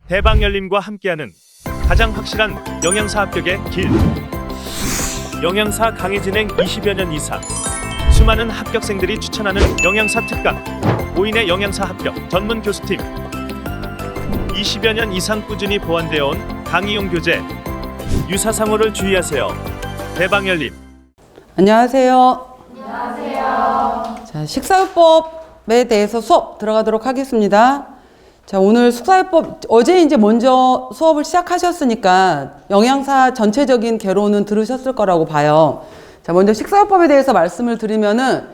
대방열림과 함께하는 가장 확실한 영양사 합격의 길. 영양사 강의 진행 20여 년 이상, 수많은 합격생들이 추천하는 영양사 특강, 5인의 영양사 합격 전문 교수팀, 20여 년 이상 꾸준히 보완되어 온 강의용 교재. 유사상호를 주의하세요. 대방열림. 안녕하세요. 안녕하세요. 자, 식사요법에 대해서 수업 들어가도록 하겠습니다. 자, 오늘 식사요법, 어제 이제 먼저 수업을 시작하셨으니까 영양사 전체적인 개론은 들으셨을 거라고 봐요. 자, 먼저 식사요법에 대해서 말씀을 드리면은,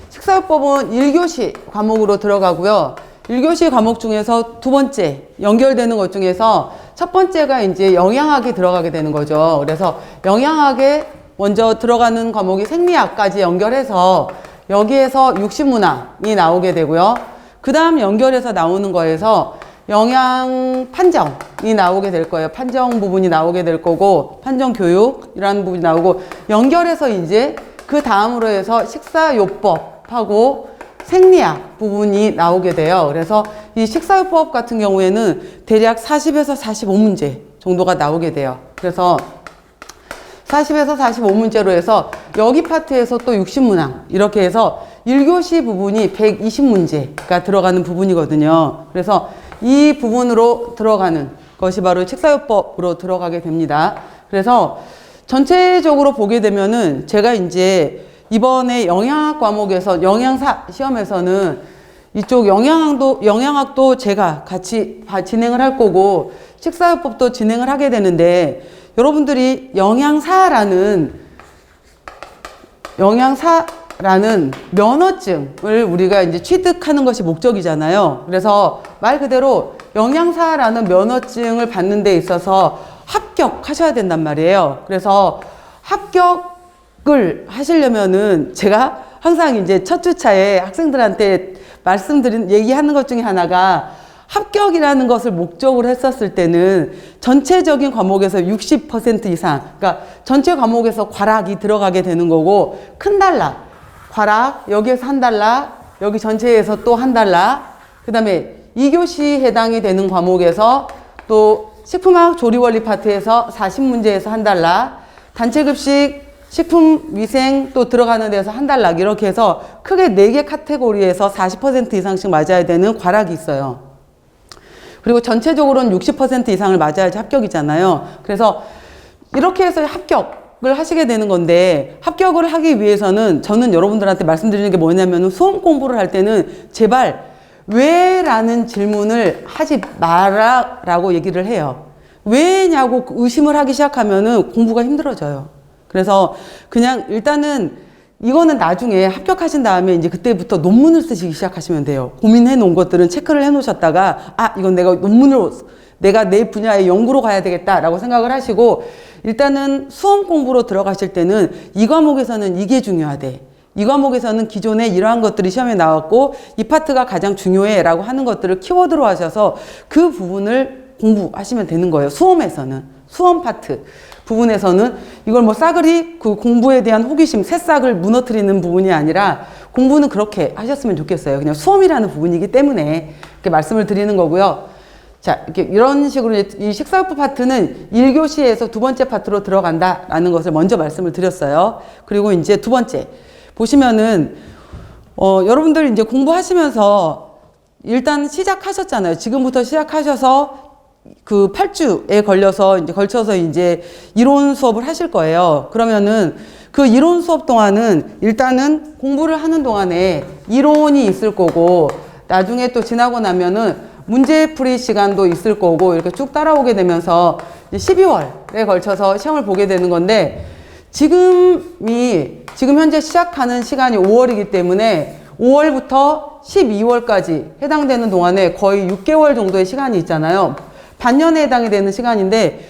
식사요법은 1교시 과목으로 들어가고요. 1교시 과목 중에서 두 번째 연결되는 것 중에서 첫 번째가 이제 영양학이 들어가게 되는 거죠. 그래서 영양학에 먼저 들어가는 과목이 생리학까지 연결해서 여기에서 육식문항이 나오게 되고요. 그 다음 연결해서 나오는 거에서 영양 판정이 나오게 될 거예요. 판정 부분이 나오게 될 거고, 판정 교육이라는 부분이 나오고, 연결해서 이제 그 다음으로 해서 식사요법하고 생리학 부분이 나오게 돼요. 그래서 이 식사요법 같은 경우에는 대략 40에서 45문제 정도가 나오게 돼요. 그래서 40에서 45문제로 해서 여기 파트에서 또 60문항 이렇게 해서 1교시 부분이 120문제가 들어가는 부분이거든요. 그래서 이 부분으로 들어가는 것이 바로 식사요법으로 들어가게 됩니다. 그래서 전체적으로 보게 되면은 제가 이제 이번에 영양학 과목에서 영양사 시험에서는 이쪽 영양학도 제가 같이 진행을 할 거고, 식사요법도 진행을 하게 되는데, 여러분들이 영양사라는 면허증을 우리가 이제 취득하는 것이 목적이잖아요. 그래서 말 그대로 영양사라는 면허증을 받는 데 있어서 합격하셔야 된단 말이에요. 그래서 합격을 하시려면은 제가 항상 이제 첫 주차에 학생들한테 얘기하는 것 중에 하나가, 합격이라는 것을 목적으로 했었을 때는 전체적인 과목에서 60% 이상, 그러니까 전체 과목에서 과락이 들어가게 되는 거고, 큰 단락, 과락, 여기에서 한 단락, 여기 전체에서 또 한 단락, 그 다음에 2교시 해당이 되는 과목에서 또 식품학 조리원리 파트에서 40문제에서 한 단락, 단체급식, 식품위생 또 들어가는 데서 한 단락, 이렇게 해서 크게 4개 카테고리에서 40% 이상씩 맞아야 되는 과락이 있어요. 그리고 전체적으로는 60% 이상을 맞아야지 합격이잖아요. 그래서 이렇게 해서 합격을 하시게 되는 건데, 합격을 하기 위해서는 저는 여러분들한테 말씀드리는 게 뭐냐면, 수험 공부를 할 때는 제발 왜? 라는 질문을 하지 마라 라고 얘기를 해요. 왜냐고 의심을 하기 시작하면은 공부가 힘들어져요. 그래서 그냥 일단은 이거는 나중에 합격하신 다음에 이제 그때부터 논문을 쓰시기 시작하시면 돼요. 고민해 놓은 것들은 체크를 해 놓으셨다가, 이건 내가 내 분야의 연구로 가야 되겠다라고 생각을 하시고, 일단은 수험 공부로 들어가실 때는 이 과목에서는 이게 중요하대, 이 과목에서는 기존에 이러한 것들이 시험에 나왔고 이 파트가 가장 중요해 라고 하는 것들을 키워드로 하셔서 그 부분을 공부하시면 되는 거예요. 수험 파트 부분에서는 이걸 뭐 싸그리 그 공부에 대한 호기심, 새싹을 무너뜨리는 부분이 아니라, 공부는 그렇게 하셨으면 좋겠어요. 그냥 수험이라는 부분이기 때문에 이렇게 말씀을 드리는 거고요. 자, 이렇게 이런 식으로 이 식사요법 파트는 1교시에서 두 번째 파트로 들어간다라는 것을 먼저 말씀을 드렸어요. 그리고 이제 두 번째 보시면은 여러분들 이제 공부하시면서 일단 시작하셨잖아요. 지금부터 시작하셔서 그 8주에 걸쳐서 이제 이론 수업을 하실 거예요. 그러면은 그 이론 수업 동안은 일단은 공부를 하는 동안에 이론이 있을 거고, 나중에 또 지나고 나면은 문제풀이 시간도 있을 거고, 이렇게 쭉 따라오게 되면서 12월에 걸쳐서 시험을 보게 되는 건데, 지금 현재 시작하는 시간이 5월이기 때문에 5월부터 12월까지 해당되는 동안에 거의 6개월 정도의 시간이 있잖아요. 반년에 해당이 되는 시간인데,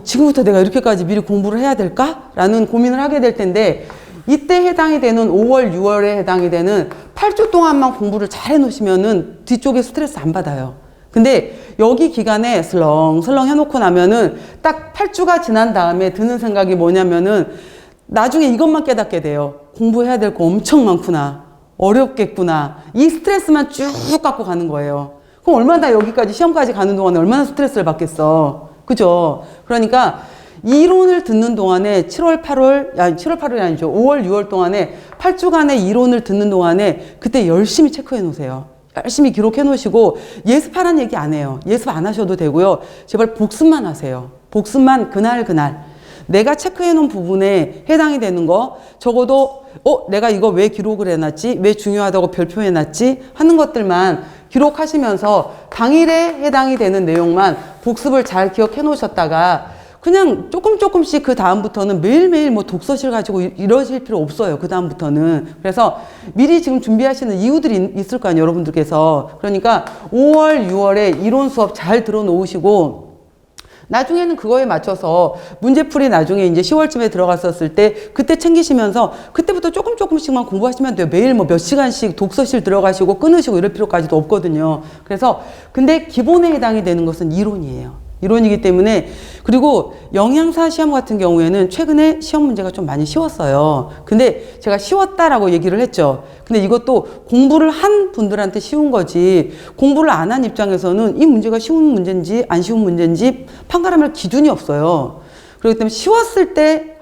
지금부터 내가 이렇게까지 미리 공부를 해야 될까? 라는 고민을 하게 될 텐데, 이때 해당이 되는 5월, 6월에 해당이 되는 8주 동안만 공부를 잘 해놓으시면은 뒤쪽에 스트레스 안 받아요. 근데 여기 기간에 슬렁슬렁 해놓고 나면은 딱 8주가 지난 다음에 드는 생각이 뭐냐면은, 나중에 이것만 깨닫게 돼요. 공부해야 될 거 엄청 많구나. 어렵겠구나. 이 스트레스만 쭉 갖고 가는 거예요. 그럼 얼마나 여기까지 시험까지 가는 동안에 얼마나 스트레스를 받겠어. 그죠? 그러니까 이론을 듣는 동안에 7월, 8월이 아니죠. 5월, 6월 동안에 8주간의 이론을 듣는 동안에 그때 열심히 체크해 놓으세요. 열심히 기록해 놓으시고 예습하라는 얘기 안 해요. 예습 안 하셔도 되고요. 제발 복습만 하세요. 복습만 그날 내가 체크해 놓은 부분에 해당이 되는 거 적어도 내가 이거 왜 기록을 해놨지? 왜 중요하다고 별표해 놨지? 하는 것들만 기록하시면서 당일에 해당이 되는 내용만 복습을 잘 기억해 놓으셨다가 그냥 조금씩 그 다음부터는 매일매일 뭐 독서실 가지고 이러실 필요 없어요. 그 다음부터는. 그래서 미리 지금 준비하시는 이유들이 있을 거 아니에요. 여러분들께서. 그러니까 5월, 6월에 이론 수업 잘 들어놓으시고 나중에는 그거에 맞춰서 문제풀이 나중에 이제 10월쯤에 들어갔었을 때 그때 챙기시면서 그때부터 조금씩만 공부하시면 돼요. 매일 뭐 몇 시간씩 독서실 들어가시고 끊으시고 이럴 필요까지도 없거든요. 그래서 근데 기본에 해당이 되는 것은 이론이에요. 이론이기 때문에 그리고 영양사 시험 같은 경우에는 최근에 시험 문제가 좀 많이 쉬웠어요. 근데 제가 쉬웠다라고 얘기를 했죠. 근데 이것도 공부를 한 분들한테 쉬운 거지 공부를 안 한 입장에서는 이 문제가 쉬운 문제인지 안 쉬운 문제인지 판가름할 기준이 없어요. 그렇기 때문에 쉬웠을 때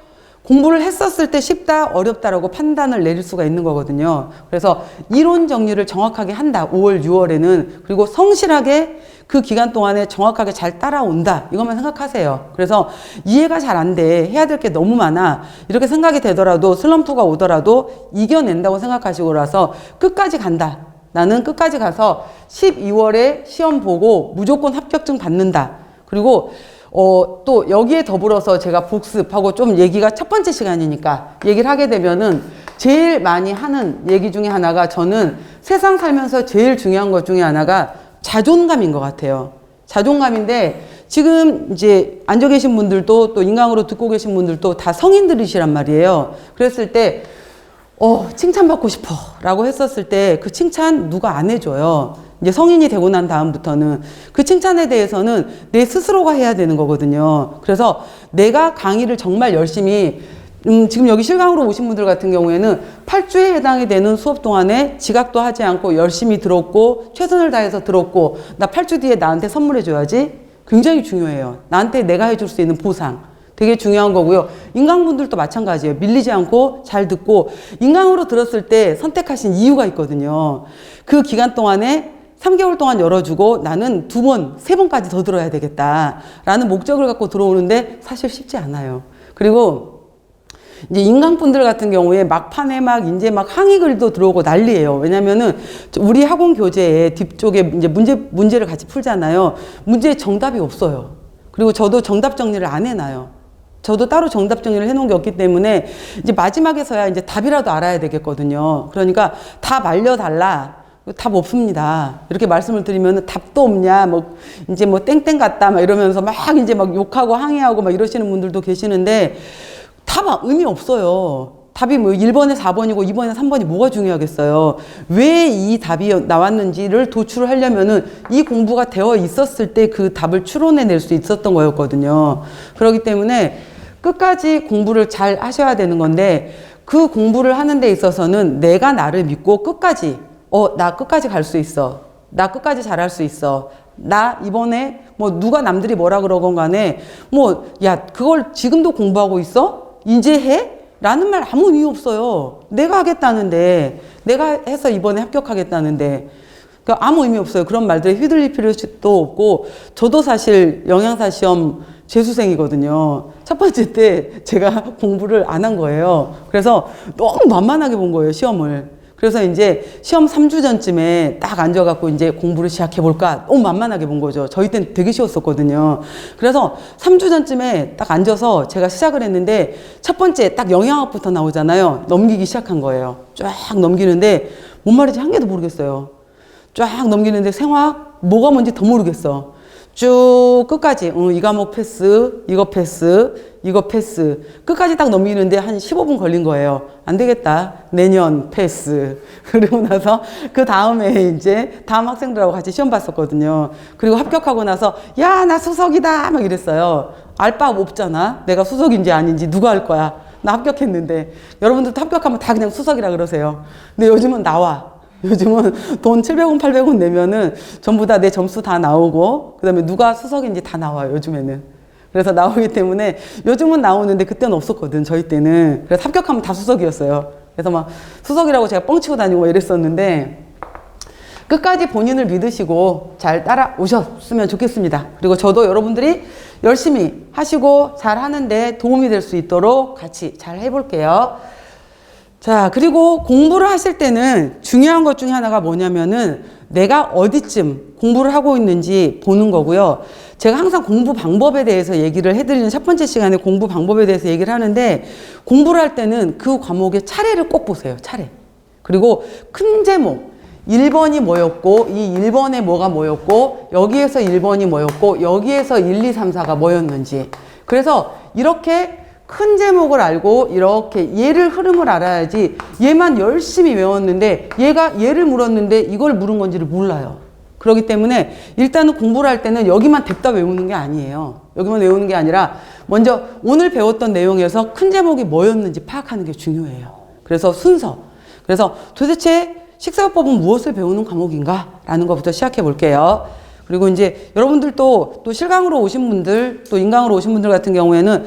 공부를 했었을 때 쉽다, 어렵다라고 판단을 내릴 수가 있는 거거든요. 그래서 이론 정리를 정확하게 한다. 5월, 6월에는. 그리고 성실하게 그 기간 동안에 정확하게 잘 따라온다. 이것만 생각하세요. 그래서 이해가 잘 안 돼. 해야 될 게 너무 많아. 이렇게 생각이 되더라도 슬럼프가 오더라도 이겨낸다고 생각하시고 나서 끝까지 간다. 나는 끝까지 가서 12월에 시험 보고 무조건 합격증 받는다. 그리고 또 여기에 더불어서 제가 복습하고 좀 얘기가 첫 번째 시간이니까 얘기를 하게 되면은 제일 많이 하는 얘기 중에 하나가 저는 세상 살면서 제일 중요한 것 중에 하나가 자존감인 것 같아요. 자존감인데 지금 이제 앉아 계신 분들도 또 인강으로 듣고 계신 분들도 다 성인들이시란 말이에요. 그랬을 때 칭찬받고 싶어 라고 했었을 때 그 칭찬 누가 안 해줘요. 이제 성인이 되고 난 다음부터는 그 칭찬에 대해서는 내 스스로가 해야 되는 거거든요. 그래서 내가 강의를 정말 열심히 지금 여기 실강으로 오신 분들 같은 경우에는 8주에 해당이 되는 수업 동안에 지각도 하지 않고 열심히 들었고 최선을 다해서 들었고 나 8주 뒤에 나한테 선물해 줘야지. 굉장히 중요해요. 나한테 내가 해줄 수 있는 보상. 되게 중요한 거고요. 인강분들도 마찬가지예요. 밀리지 않고 잘 듣고 인강으로 들었을 때 선택하신 이유가 있거든요. 그 기간 동안에 3개월 동안 열어주고 나는 2번, 3번까지 더 들어야 되겠다라는 목적을 갖고 들어오는데 사실 쉽지 않아요. 그리고 이제 인강분들 같은 경우에 막판에 이제 항의글도 들어오고 난리예요. 왜냐면은 우리 학원 교재에 뒤쪽에 이제 문제를 같이 풀잖아요. 문제에 정답이 없어요. 그리고 저도 정답 정리를 안 해놔요. 저도 따로 정답 정리를 해놓은 게 없기 때문에 이제 마지막에서야 이제 답이라도 알아야 되겠거든요. 그러니까 답 알려달라. 답 없습니다. 이렇게 말씀을 드리면 답도 없냐, 이제 땡땡 같다, 이러면서 이제 욕하고 항의하고 이러시는 분들도 계시는데 답 의미 없어요. 답이 1번에 4번이고 2번에 3번이 뭐가 중요하겠어요. 왜 이 답이 나왔는지를 도출을 하려면은 이 공부가 되어 있었을 때 그 답을 추론해낼 수 있었던 거였거든요. 그렇기 때문에 끝까지 공부를 잘 하셔야 되는 건데 그 공부를 하는 데 있어서는 내가 나를 믿고 끝까지 나 끝까지 갈 수 있어. 나 끝까지 잘할 수 있어. 나 이번에 누가 남들이 뭐라 그러건 간에 야 그걸 지금도 공부하고 있어? 이제 해? 라는 말 아무 의미 없어요. 내가 하겠다는데 내가 해서 이번에 합격하겠다는데 그러니까 아무 의미 없어요. 그런 말들에 휘둘릴 필요도 없고 저도 사실 영양사 시험 재수생이거든요. 첫 번째 때 제가 공부를 안 한 거예요. 그래서 너무 만만하게 본 거예요, 시험을. 그래서 이제 시험 3주 전쯤에 딱 앉아갖고 이제 공부를 시작해볼까 너무 만만하게 본 거죠. 저희 때는 되게 쉬웠었거든요. 그래서 3주 전쯤에 딱 앉아서 제가 시작을 했는데 첫 번째 딱 영양학부터 나오잖아요. 넘기기 시작한 거예요. 쫙 넘기는데 뭔 말인지 한 개도 모르겠어요. 쫙 넘기는데 생화학 뭐가 뭔지 더 모르겠어. 쭉 끝까지 이 과목 패스, 이거 패스, 이거 패스 끝까지 딱 넘기는데 한 15분 걸린 거예요. 안 되겠다. 내년 패스. 그리고 나서 그 다음에 이제 다음 학생들하고 같이 시험 봤었거든요. 그리고 합격하고 나서 야, 나 수석이다 막 이랬어요. 알 바 없잖아. 내가 수석인지 아닌지 누가 알 거야. 나 합격했는데. 여러분들도 합격하면 다 그냥 수석이라 그러세요. 근데 요즘은 나와. 요즘은 돈 700원, 800원 내면은 전부 다 내 점수 다 나오고, 그 다음에 누가 수석인지 다 나와요, 요즘에는. 그래서 나오기 때문에 요즘은 나오는데 그때는 없었거든, 저희 때는. 그래서 합격하면 다 수석이었어요. 그래서 막 수석이라고 제가 뻥치고 다니고 막 이랬었는데, 끝까지 본인을 믿으시고 잘 따라오셨으면 좋겠습니다. 그리고 저도 여러분들이 열심히 하시고 잘 하는데 도움이 될 수 있도록 같이 잘 해볼게요. 자, 그리고 공부를 하실 때는 중요한 것 중에 하나가 뭐냐면은 내가 어디쯤 공부를 하고 있는지 보는 거고요. 제가 항상 공부 방법에 대해서 얘기를 해드리는 첫 번째 시간에 공부 방법에 대해서 얘기를 하는데, 공부를 할 때는 그 과목의 차례를 꼭 보세요. 차례. 그리고 큰 제목. 1번이 뭐였고, 이 1번에 뭐가 뭐였고, 여기에서 1번이 뭐였고, 여기에서 1, 2, 3, 4가 뭐였는지. 그래서 이렇게 큰 제목을 알고 이렇게 얘를 흐름을 알아야지, 얘만 열심히 외웠는데 얘가 얘를 물었는데 이걸 물은 건지를 몰라요. 그렇기 때문에 일단은 공부를 할 때는 여기만 냅다 외우는 게 아니에요. 여기만 외우는 게 아니라 먼저 오늘 배웠던 내용에서 큰 제목이 뭐였는지 파악하는 게 중요해요. 그래서 순서. 그래서 도대체 식사요법은 무엇을 배우는 과목인가? 라는 것부터 시작해 볼게요. 그리고 이제 여러분들도 또 실강으로 오신 분들, 또 인강으로 오신 분들 같은 경우에는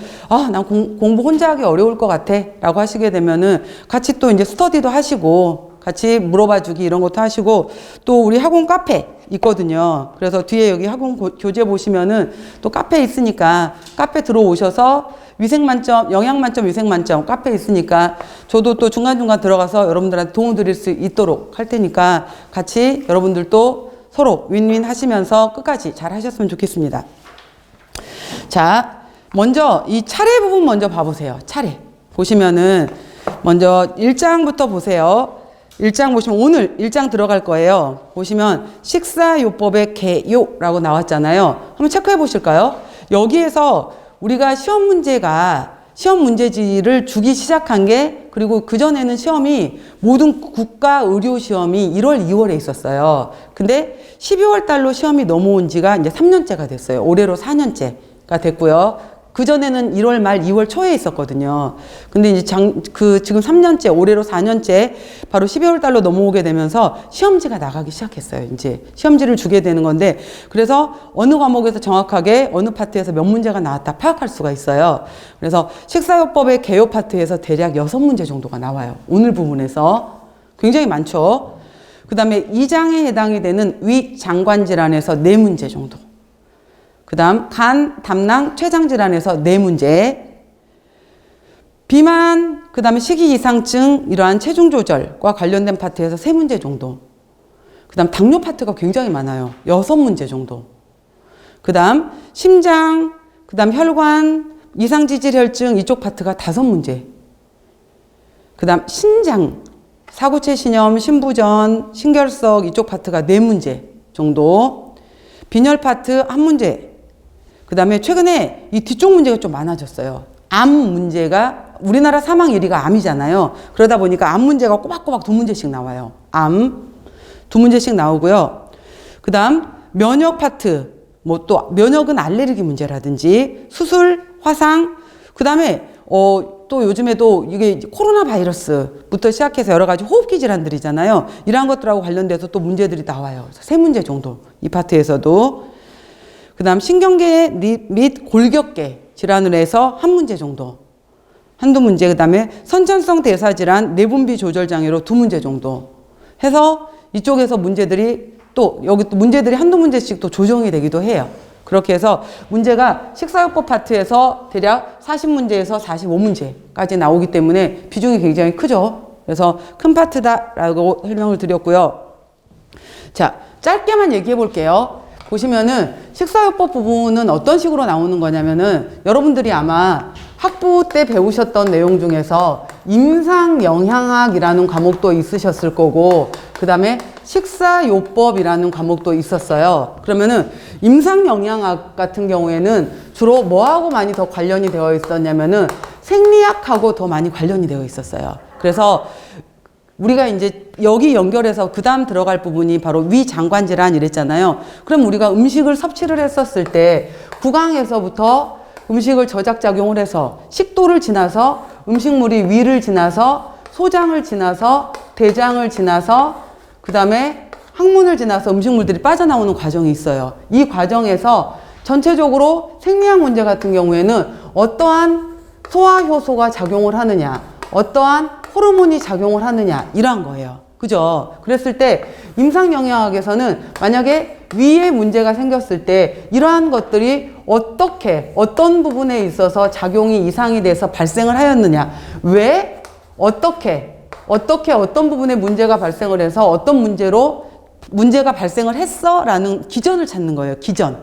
난 공부 혼자 하기 어려울 것 같아 라고 하시게 되면은 같이 또 이제 스터디도 하시고 같이 물어봐 주기 이런 것도 하시고, 또 우리 학원 카페 있거든요. 그래서 뒤에 여기 학원 교재 보시면은 또 카페 있으니까 카페 들어오셔서 위생만점, 영양만점, 위생만점 카페 있으니까 저도 또 중간중간 들어가서 여러분들한테 도움 드릴 수 있도록 할 테니까 같이 여러분들도 서로 윈윈 하시면서 끝까지 잘 하셨으면 좋겠습니다. 자, 먼저 이 차례 부분 먼저 봐보세요. 차례. 보시면은 먼저 1장부터 보세요. 1장 보시면 오늘 1장 들어갈 거예요. 보시면 식사요법의 개요라고 나왔잖아요. 한번 체크해 보실까요? 여기에서 우리가 시험 문제지를 주기 시작한 게, 그리고 그전에는 시험이 모든 국가 의료 시험이 1월, 2월에 있었어요. 근데 12월 달로 시험이 넘어온 지가 이제 3년째가 됐어요. 올해로 4년째가 됐고요. 그전에는 1월 말 2월 초에 있었거든요. 근데 이제 지금 3년째, 올해로 4년째 바로 12월 달로 넘어오게 되면서 시험지가 나가기 시작했어요. 이제 시험지를 주게 되는 건데, 그래서 어느 과목에서 정확하게 어느 파트에서 몇 문제가 나왔다 파악할 수가 있어요. 그래서 식사요법의 개요 파트에서 대략 6문제 정도가 나와요. 오늘 부분에서 굉장히 많죠. 그 다음에 2장에 해당이 되는 위장관 질환에서 4문제 정도. 그 다음 간, 담낭, 췌장 질환에서 4문제, 비만, 그 다음에 식이이상증, 이러한 체중 조절과 관련된 파트에서 3문제 정도. 그 다음 당뇨 파트가 굉장히 많아요. 6문제 정도. 그 다음 심장, 그 다음 혈관, 이상지질혈증 이쪽 파트가 5문제. 그 다음 신장, 사구체 신염, 신부전, 신결석 이쪽 파트가 4문제 정도. 빈혈 파트 1문제. 그 다음에 최근에 이 뒤쪽 문제가 좀 많아졌어요. 암 문제가, 우리나라 사망 1위가 암이잖아요. 그러다 보니까 암 문제가 꼬박꼬박 2문제씩 나와요. 암 2문제씩 나오고요. 그 다음 면역 파트, 뭐 또 면역은 알레르기 문제라든지 수술, 화상, 그 다음에 또 요즘에도 이게 코로나 바이러스부터 시작해서 여러 가지 호흡기 질환들이잖아요. 이러한 것들하고 관련돼서 또 문제들이 나와요. 그래서 3문제 정도 이 파트에서도. 그 다음 신경계 및 골격계 질환으로 해서 1문제 정도, 한두 문제. 그 다음에 선천성 대사질환 내분비 조절 장애로 2문제 정도 해서 이쪽에서 문제들이 또 여기 또 문제들이 한두 문제씩 또 조정이 되기도 해요. 그렇게 해서 문제가 식사요법 파트에서 대략 40문제에서 45문제까지 나오기 때문에 비중이 굉장히 크죠. 그래서 큰 파트다라고 설명을 드렸고요. 자, 짧게만 얘기해 볼게요. 보시면은 식사요법 부분은 어떤 식으로 나오는 거냐면은 여러분들이 아마 학부 때 배우셨던 내용 중에서 임상영양학이라는 과목도 있으셨을 거고, 그 다음에 식사요법이라는 과목도 있었어요. 그러면은 임상영양학 같은 경우에는 주로 뭐하고 많이 더 관련이 되어 있었냐면은 생리학하고 더 많이 관련이 되어 있었어요. 그래서 우리가 이제 여기 연결해서 그 다음 들어갈 부분이 바로 위장관 질환 이랬잖아요. 그럼 우리가 음식을 섭취를 했었을 때 구강에서부터 음식을 저작작용을 해서 식도를 지나서 음식물이 위를 지나서 소장을 지나서 대장을 지나서 그 다음에 항문을 지나서 음식물들이 빠져나오는 과정이 있어요. 이 과정에서 전체적으로 생리학 문제 같은 경우에는 어떠한 소화 효소가 작용을 하느냐, 어떠한 호르몬이 작용을 하느냐, 이러한 거예요. 그죠? 그랬을 때 임상영양학에서는 만약에 위에 문제가 생겼을 때 이러한 것들이 어떻게, 어떤 부분에 있어서 작용이 이상이 돼서 발생을 하였느냐, 왜, 어떤 부분에 문제가 발생을 해서 어떤 문제로 문제가 발생을 했어? 라는 기전을 찾는 거예요. 기전.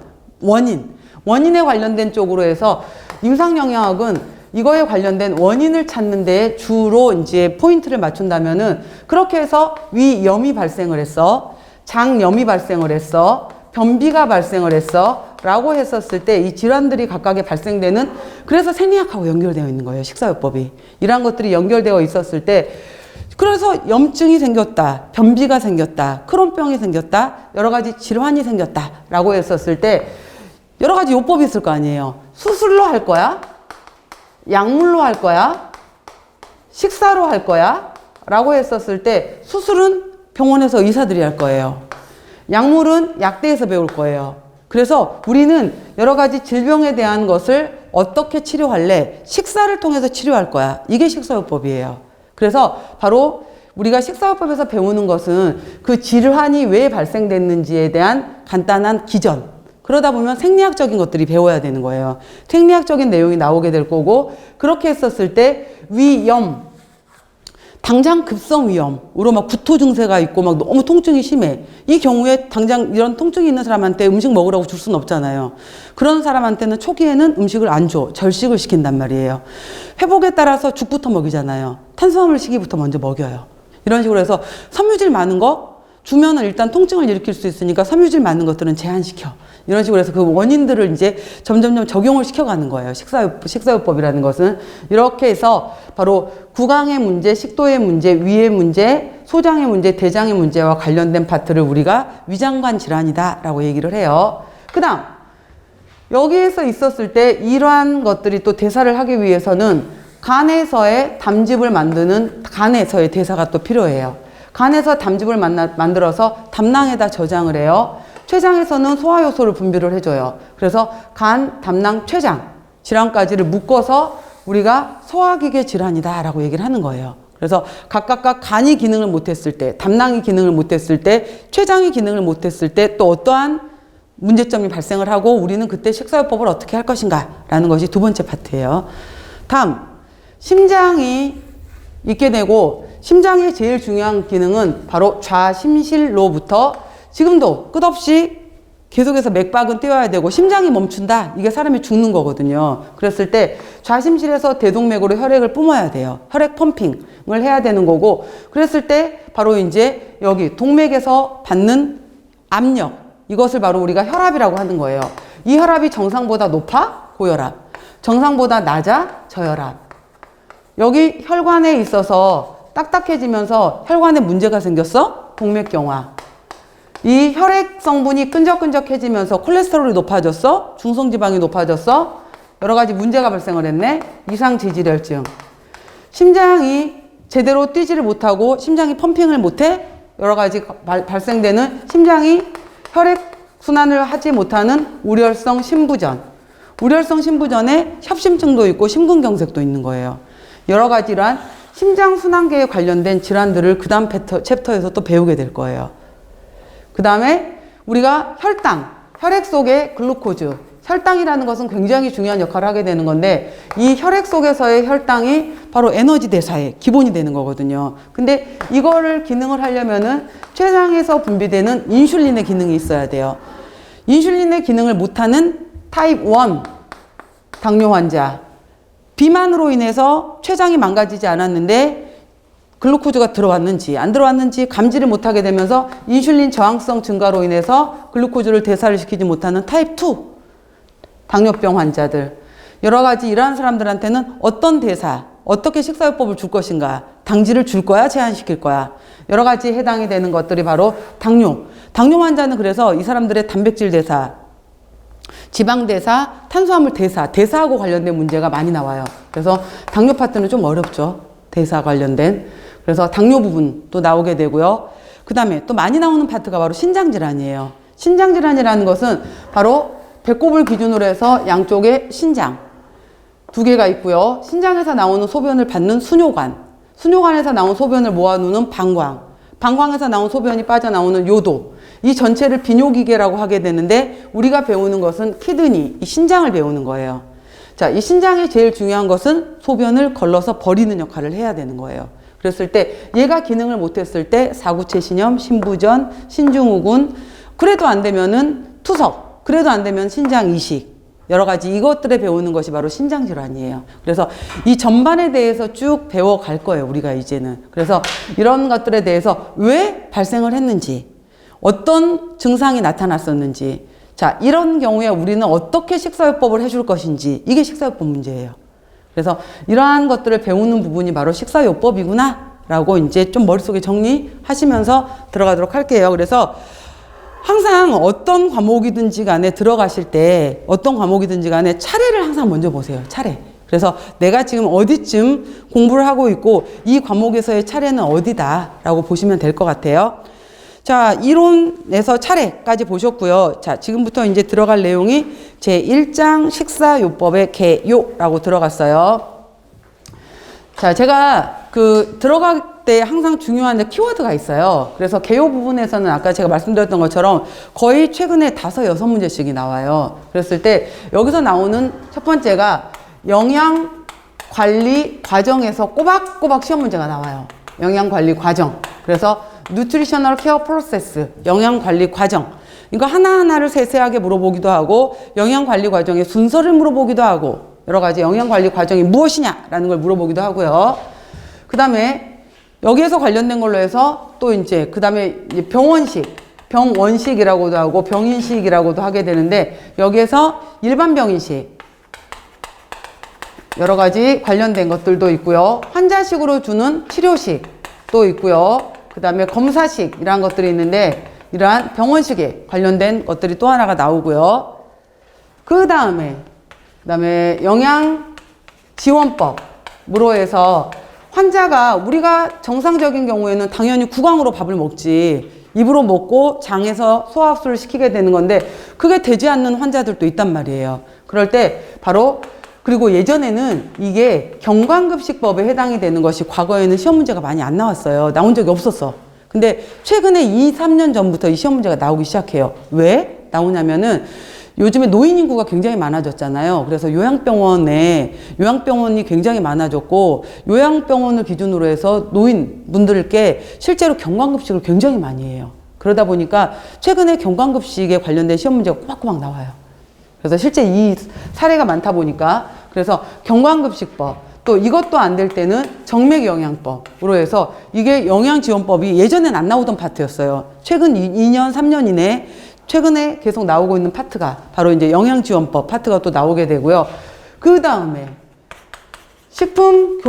원인에 관련된 쪽으로 해서 임상영양학은 이거에 관련된 원인을 찾는 데 주로 이제 포인트를 맞춘다면은 그렇게 해서 위염이 발생을 했어. 장염이 발생을 했어. 변비가 발생을 했어. 라고 했었을 때 이 질환들이 각각에 발생되는, 그래서 생리학하고 연결되어 있는 거예요. 식사요법이. 이러한 것들이 연결되어 있었을 때, 그래서 염증이 생겼다, 변비가 생겼다, 크론병이 생겼다, 여러 가지 질환이 생겼다 라고 했었을 때 여러 가지 요법이 있을 거 아니에요. 수술로 할 거야? 약물로 할 거야? 식사로 할 거야? 라고 했었을 때 수술은 병원에서 의사들이 할 거예요. 약물은 약대에서 배울 거예요. 그래서 우리는 여러 가지 질병에 대한 것을 어떻게 치료할래? 식사를 통해서 치료할 거야. 이게 식사요법이에요. 그래서 바로 우리가 식사요법에서 배우는 것은 그 질환이 왜 발생됐는지에 대한 간단한 기전. 그러다 보면 생리학적인 것들이 배워야 되는 거예요. 생리학적인 내용이 나오게 될 거고, 그렇게 했었을 때 위염, 당장 급성 위염으로 막 구토 증세가 있고 막 너무 통증이 심해. 이 경우에 당장 이런 통증이 있는 사람한테 음식 먹으라고 줄 수는 없잖아요. 그런 사람한테는 초기에는 음식을 안 줘. 절식을 시킨단 말이에요. 회복에 따라서 죽부터 먹이잖아요. 탄수화물 시기부터 먼저 먹여요. 이런 식으로 해서 섬유질 많은 거 주면은 일단 통증을 일으킬 수 있으니까 섬유질 많은 것들은 제한시켜. 이런 식으로 해서 그 원인들을 이제 점점점 적용을 시켜가는 거예요. 식사요법이라는 것은. 이렇게 해서 바로 구강의 문제, 식도의 문제, 위의 문제, 소장의 문제, 대장의 문제와 관련된 파트를 우리가 위장관 질환이다라고 얘기를 해요. 그 다음, 여기에서 있었을 때 이러한 것들이 또 대사를 하기 위해서는 간에서의 담즙을 만드는 간에서의 대사가 또 필요해요. 간에서 담즙을 만들어서 담낭에다 저장을 해요. 췌장에서는 소화효소를 분비를 해줘요. 그래서 간, 담낭, 췌장 질환까지를 묶어서 우리가 소화기계 질환이다라고 얘기를 하는 거예요. 그래서 각각 간이 기능을 못했을 때, 담낭이 기능을 못했을 때, 췌장이 기능을 못했을 때 또 어떠한 문제점이 발생을 하고 우리는 그때 식사요법을 어떻게 할 것인가 라는 것이 두 번째 파트예요. 다음, 심장이 있게 되고, 심장의 제일 중요한 기능은 바로 좌심실로부터 지금도 끝없이 계속해서 맥박은 뛰어야 되고 심장이 멈춘다. 이게 사람이 죽는 거거든요. 그랬을 때 좌심실에서 대동맥으로 혈액을 뿜어야 돼요. 혈액 펌핑을 해야 되는 거고, 그랬을 때 바로 이제 여기 동맥에서 받는 압력, 이것을 바로 우리가 혈압이라고 하는 거예요. 이 혈압이 정상보다 높아? 고혈압. 정상보다 낮아? 저혈압. 여기 혈관에 있어서 딱딱해지면서 혈관에 문제가 생겼어? 동맥경화. 이 혈액 성분이 끈적끈적해지면서 콜레스테롤이 높아졌어? 중성지방이 높아졌어? 여러 가지 문제가 발생을 했네? 이상지질혈증. 심장이 제대로 뛰지를 못하고 심장이 펌핑을 못해? 여러 가지 발생되는 심장이 혈액 순환을 하지 못하는 우렬성 심부전. 우렬성 심부전에 협심증도 있고 심근경색도 있는 거예요. 여러 가지 이러한 심장순환계에 관련된 질환들을 그 다음 챕터에서 또 배우게 될 거예요. 그 다음에 우리가 혈당, 혈액 속의 글루코즈, 혈당이라는 것은 굉장히 중요한 역할을 하게 되는 건데 이 혈액 속에서의 혈당이 바로 에너지 대사의 기본이 되는 거거든요. 근데 이거를 기능을 하려면은 췌장에서 분비되는 인슐린의 기능이 있어야 돼요. 인슐린의 기능을 못하는 타입 1 당뇨 환자, 비만으로 인해서 췌장이 망가지지 않았는데 글루코즈가 들어왔는지 안 들어왔는지 감지를 못하게 되면서 인슐린 저항성 증가로 인해서 글루코즈를 대사를 시키지 못하는 타입 2 당뇨병 환자들, 여러 가지 이러한 사람들한테는 어떤 대사, 어떻게 식사요법을 줄 것인가, 당질을 줄 거야, 제한시킬 거야, 여러 가지 해당이 되는 것들이 바로 당뇨 환자는 그래서 이 사람들의 단백질 대사, 지방 대사, 탄수화물 대사, 대사하고 관련된 문제가 많이 나와요. 그래서 당뇨 파트는 좀 어렵죠. 대사 관련된. 그래서 당뇨 부분도 나오게 되고요. 그 다음에 또 많이 나오는 파트가 바로 신장질환이에요. 신장질환이라는 것은 바로 배꼽을 기준으로 해서 양쪽에 신장 두 개가 있고요. 신장에서 나오는 소변을 받는 수뇨관, 수뇨관에서 나온 소변을 모아놓는 방광, 방광에서 나온 소변이 빠져나오는 요도, 이 전체를 비뇨기계라고 하게 되는데 우리가 배우는 것은 키드니, 이 신장을 배우는 거예요. 자, 이 신장이 제일 중요한 것은 소변을 걸러서 버리는 역할을 해야 되는 거예요. 그랬을 때 얘가 기능을 못했을 때 사구체 신염, 신부전, 신증후군, 그래도 안 되면은 투석, 그래도 안 되면 신장 이식, 여러 가지 이것들에 배우는 것이 바로 신장질환이에요. 그래서 이 전반에 대해서 쭉 배워갈 거예요, 우리가 이제는. 그래서 이런 것들에 대해서 왜 발생을 했는지, 어떤 증상이 나타났었는지, 자, 이런 경우에 우리는 어떻게 식사요법을 해줄 것인지, 이게 식사요법 문제예요. 그래서 이러한 것들을 배우는 부분이 바로 식사요법이구나 라고 이제 좀 머릿속에 정리하시면서 들어가도록 할게요. 그래서 항상 어떤 과목이든지 간에 들어가실 때 어떤 과목이든지 간에 차례를 항상 먼저 보세요. 차례. 그래서 내가 지금 어디쯤 공부를 하고 있고 이 과목에서의 차례는 어디다 라고 보시면 될 것 같아요. 자, 이론에서 차례까지 보셨고요. 자, 지금부터 이제 들어갈 내용이 제1장 식사요법의 개요라고 들어갔어요. 자, 제가 들어갈 때 항상 중요한 키워드가 있어요. 그래서 개요 부분에서는 아까 제가 말씀드렸던 것처럼 거의 최근에 5, 6문제씩이 나와요. 그랬을 때 여기서 나오는 첫 번째가 영양관리 과정에서 꼬박꼬박 시험 문제가 나와요. 영양관리 과정. 그래서 Nutritional Care Process, 영양관리 과정. 이거 하나하나를 세세하게 물어보기도 하고 영양관리 과정의 순서를 물어보기도 하고 여러 가지 영양관리 과정이 무엇이냐라는 걸 물어보기도 하고요. 그 다음에 여기에서 관련된 걸로 해서 또 이제 그 다음에 병원식, 병원식이라고도 하고 병인식이라고도 하게 되는데 여기에서 일반 병인식 여러 가지 관련된 것들도 있고요. 환자식으로 주는 치료식도 있고요. 그 다음에 검사식 이런 것들이 있는데 이러한 병원식에 관련된 것들이 또 하나가 나오고요. 그 다음에 영양지원법으로 해서 환자가 우리가 정상적인 경우에는 당연히 구강으로 밥을 먹지 입으로 먹고 장에서 소화흡수를 시키게 되는 건데 그게 되지 않는 환자들도 있단 말이에요. 그럴 때 바로 그리고 예전에는 이게 경관급식법에 해당이 되는 것이 과거에는 시험 문제가 많이 안 나왔어요. 나온 적이 없었어. 근데 최근에 2, 3년 전부터 이 시험 문제가 나오기 시작해요. 왜 나오냐면은 요즘에 노인 인구가 굉장히 많아졌잖아요. 그래서 요양병원이 굉장히 많아졌고 요양병원을 기준으로 해서 노인분들께 실제로 경관급식을 굉장히 많이 해요. 그러다 보니까 최근에 경관급식에 관련된 시험 문제가 꼬박꼬박 나와요. 그래서 실제 이 사례가 많다 보니까 그래서 경관급식법 또 이것도 안 될 때는 정맥영양법으로 해서 이게 영양지원법이 예전엔 안 나오던 파트였어요. 최근 2년, 3년 이내에 최근에 계속 나오고 있는 파트가 바로 이제 영양지원법 파트가 또 나오게 되고요. 그 다음에 식품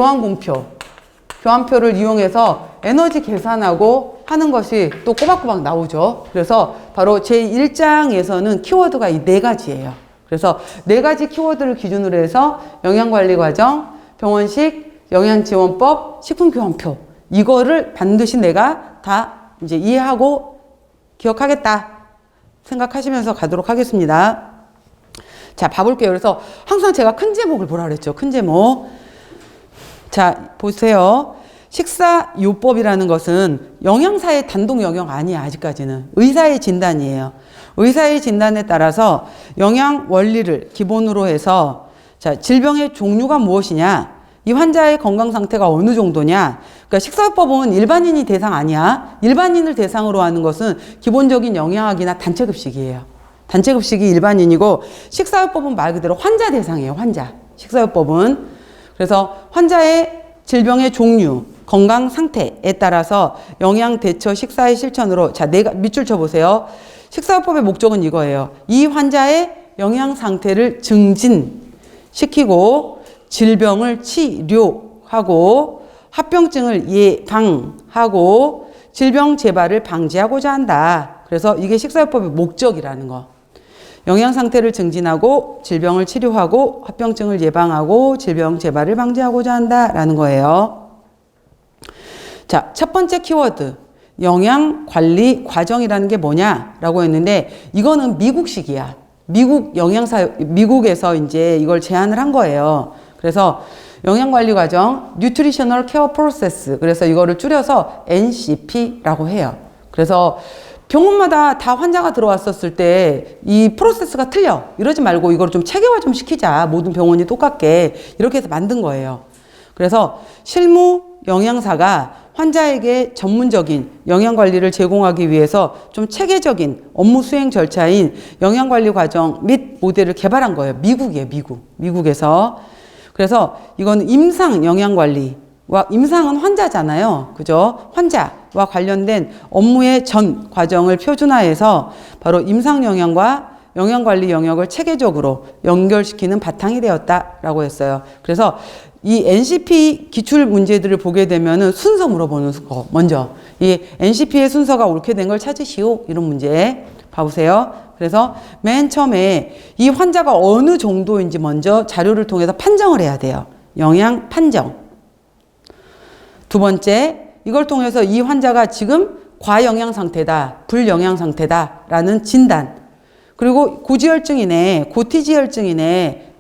교환표를 이용해서 에너지 계산하고 하는 것이 또 꼬박꼬박 나오죠. 그래서 바로 제1장에서는 키워드가 이 4가지예요. 그래서 4가지 키워드를 기준으로 해서 영양관리과정, 병원식, 영양지원법, 식품교환표 이거를 반드시 내가 다 이제 이해하고 기억하겠다 생각하시면서 가도록 하겠습니다. 자, 봐볼게요. 그래서 항상 제가 큰 제목을 보라 그랬죠. 큰 제목. 자, 보세요. 식사요법이라는 것은 영양사의 단독 영역 아니야, 아직까지는. 의사의 진단이에요. 의사의 진단에 따라서 영양 원리를 기본으로 해서 자, 질병의 종류가 무엇이냐, 이 환자의 건강 상태가 어느 정도냐. 그러니까 식사요법은 일반인이 대상 아니야. 일반인을 대상으로 하는 것은 기본적인 영양학이나 단체급식이에요. 단체급식이 일반인이고 식사요법은 말 그대로 환자 대상이에요. 환자. 식사요법은. 그래서 환자의 질병의 종류, 건강 상태에 따라서 영양 대처 식사의 실천으로 자, 밑줄 쳐보세요. 식사요법의 목적은 이거예요. 이 환자의 영양 상태를 증진시키고 질병을 치료하고 합병증을 예방하고 질병 재발을 방지하고자 한다. 그래서 이게 식사요법의 목적이라는 거. 영양 상태를 증진하고 질병을 치료하고 합병증을 예방하고 질병 재발을 방지하고자 한다라는 거예요. 자, 첫 번째 키워드. 영양 관리 과정이라는 게 뭐냐라고 했는데 이거는 미국식이야. 미국에서 이제 이걸 제안을 한 거예요. 그래서 영양 관리 과정, Nutritional Care Process. 그래서 이거를 줄여서 NCP라고 해요. 그래서 병원마다 다 환자가 들어왔었을 때 이 프로세스가 틀려. 이러지 말고 이걸 좀 체계화 좀 시키자. 모든 병원이 똑같게. 이렇게 해서 만든 거예요. 그래서 실무 영양사가 환자에게 전문적인 영양관리를 제공하기 위해서 좀 체계적인 업무 수행 절차인 영양관리 과정 및 모델을 개발한 거예요. 미국이에요, 미국에서. 그래서 이건 임상 영양관리와 임상은 환자잖아요. 그죠? 환자와 관련된 업무의 전 과정을 표준화해서 바로 임상 영양과 영양관리 영역을 체계적으로 연결시키는 바탕이 되었다라고 했어요. 그래서 이 NCP 기출 문제들을 보게 되면은 순서 물어보는 거 먼저 이 NCP의 순서가 옳게 된 걸 찾으시오 이런 문제 봐보세요. 그래서 맨 처음에 이 환자가 어느 정도인지 먼저 자료를 통해서 판정을 해야 돼요. 영양 판정. 두 번째 이걸 통해서 이 환자가 지금 과영양 상태다, 불영양 상태다라는 진단. 그리고 고지혈증이네, 고티지혈증이네,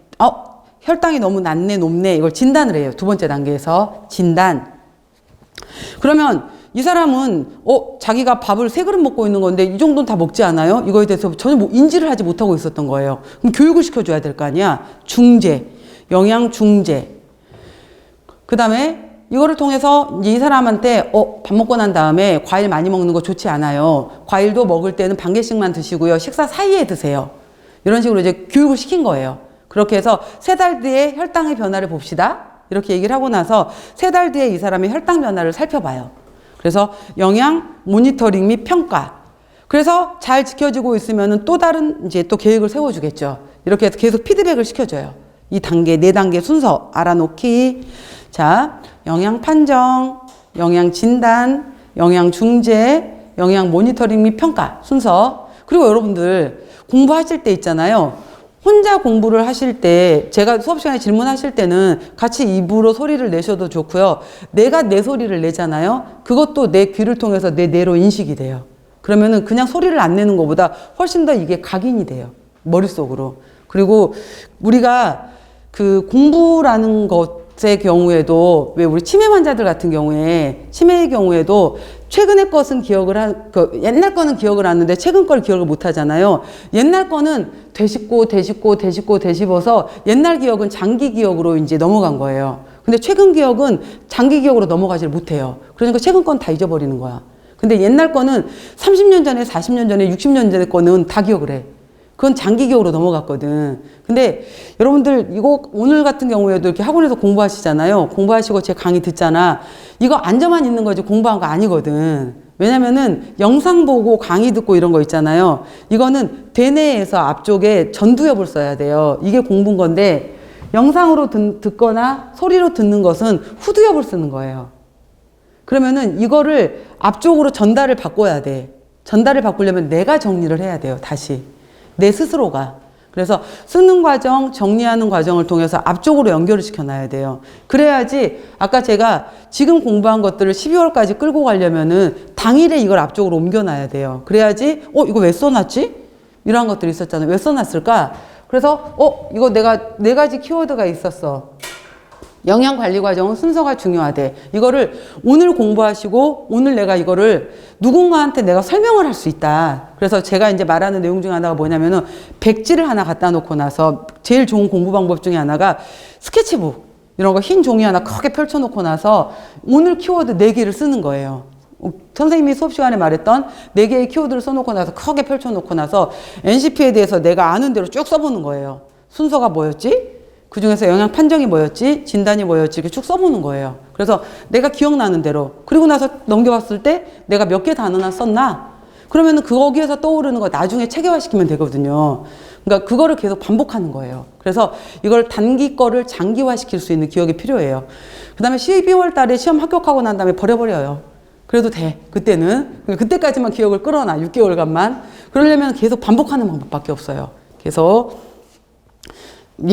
혈당이 너무 낮네, 높네, 이걸 진단을 해요. 두 번째 단계에서 진단. 그러면 이 사람은 자기가 밥을 3그릇 먹고 있는 건데 이 정도는 다 먹지 않아요? 이거에 대해서 전혀 인지를 하지 못하고 있었던 거예요. 그럼 교육을 시켜줘야 될 거 아니야? 중재, 영양 중재. 그 다음에 이거를 통해서 이 사람한테 밥 먹고 난 다음에 과일 많이 먹는 거 좋지 않아요. 과일도 먹을 때는 반 개씩만 드시고요. 식사 사이에 드세요. 이런 식으로 이제 교육을 시킨 거예요. 그렇게 해서 3달 뒤에 혈당의 변화를 봅시다. 이렇게 얘기를 하고 나서 3달 뒤에 이 사람의 혈당 변화를 살펴봐요. 그래서 영양 모니터링 및 평가. 그래서 잘 지켜지고 있으면 또 다른 이제 또 계획을 세워주겠죠. 이렇게 해서 계속 피드백을 시켜줘요. 이 단계, 4단계 순서 알아놓기. 자, 영양 판정, 영양 진단, 영양 중재, 영양 모니터링 및 평가 순서. 그리고 여러분들 공부하실 때 있잖아요. 혼자 공부를 하실 때 제가 수업 시간에 질문하실 때는 같이 입으로 소리를 내셔도 좋고요. 내가 내 소리를 내잖아요. 그것도 내 귀를 통해서 내 뇌로 인식이 돼요. 그러면은 그냥 소리를 안 내는 것보다 훨씬 더 이게 각인이 돼요. 머릿속으로. 그리고 우리가 그 공부라는 것의 경우에도 왜 우리 치매 환자들 같은 경우에 치매의 경우에도 최근의 것은 기억을 옛날 거는 기억을 하는데 최근 걸 기억을 못 하잖아요. 옛날 거는 되짚어서 옛날 기억은 장기 기억으로 이제 넘어간 거예요. 근데 최근 기억은 장기 기억으로 넘어가질 못해요. 그러니까 최근 건 다 잊어버리는 거야. 근데 옛날 거는 30년 전에, 40년 전에, 60년 전에 거는 다 기억을 해. 그건 장기 기억으로 넘어갔거든. 근데 여러분들 이거 오늘 같은 경우에도 이렇게 학원에서 공부하시잖아요. 공부하시고 제 강의 듣잖아. 이거 앉아만 있는 거지 공부한 거 아니거든. 왜냐면은 영상 보고 강의 듣고 이런 거 있잖아요. 이거는 대뇌에서 앞쪽에 전두엽을 써야 돼요. 이게 공부인 건데 영상으로 듣거나 소리로 듣는 것은 후두엽을 쓰는 거예요. 그러면은 이거를 앞쪽으로 전달을 바꿔야 돼. 전달을 바꾸려면 내가 정리를 해야 돼요. 다시. 내 스스로가. 그래서 쓰는 과정, 정리하는 과정을 통해서 앞쪽으로 연결을 시켜놔야 돼요. 그래야지 아까 제가 지금 공부한 것들을 12월까지 끌고 가려면은 당일에 이걸 앞쪽으로 옮겨놔야 돼요. 그래야지 이거 왜 써놨지? 이런 것들이 있었잖아요. 왜 써놨을까? 그래서 이거 내가 4가지 키워드가 있었어. 영양관리 과정은 순서가 중요하대. 이거를 오늘 공부하시고 오늘 내가 이거를 누군가한테 내가 설명을 할 수 있다. 그래서 제가 이제 말하는 내용 중에 하나가 뭐냐면은 백지를 하나 갖다 놓고 나서 제일 좋은 공부 방법 중에 하나가 스케치북 이런 거 흰 종이 하나 크게 펼쳐 놓고 나서 오늘 키워드 4개를 쓰는 거예요. 선생님이 수업 시간에 말했던 4개의 키워드를 써놓고 나서 크게 펼쳐 놓고 나서 NCP에 대해서 내가 아는 대로 쭉 써보는 거예요. 순서가 뭐였지? 그 중에서 영양 판정이 뭐였지? 진단이 뭐였지? 이렇게 쭉 써보는 거예요. 그래서 내가 기억나는 대로. 그리고 나서 넘겨봤을 때 내가 몇 개 단어나 썼나? 그러면은 거기에서 떠오르는 거 나중에 체계화시키면 되거든요. 그러니까 그거를 계속 반복하는 거예요. 그래서 이걸 단기 거를 장기화시킬 수 있는 기억이 필요해요. 그 다음에 12월 달에 시험 합격하고 난 다음에 버려버려요. 그래도 돼. 그때는. 그때까지만 기억을 끌어놔. 6개월간만. 그러려면 계속 반복하는 방법밖에 없어요. 계속.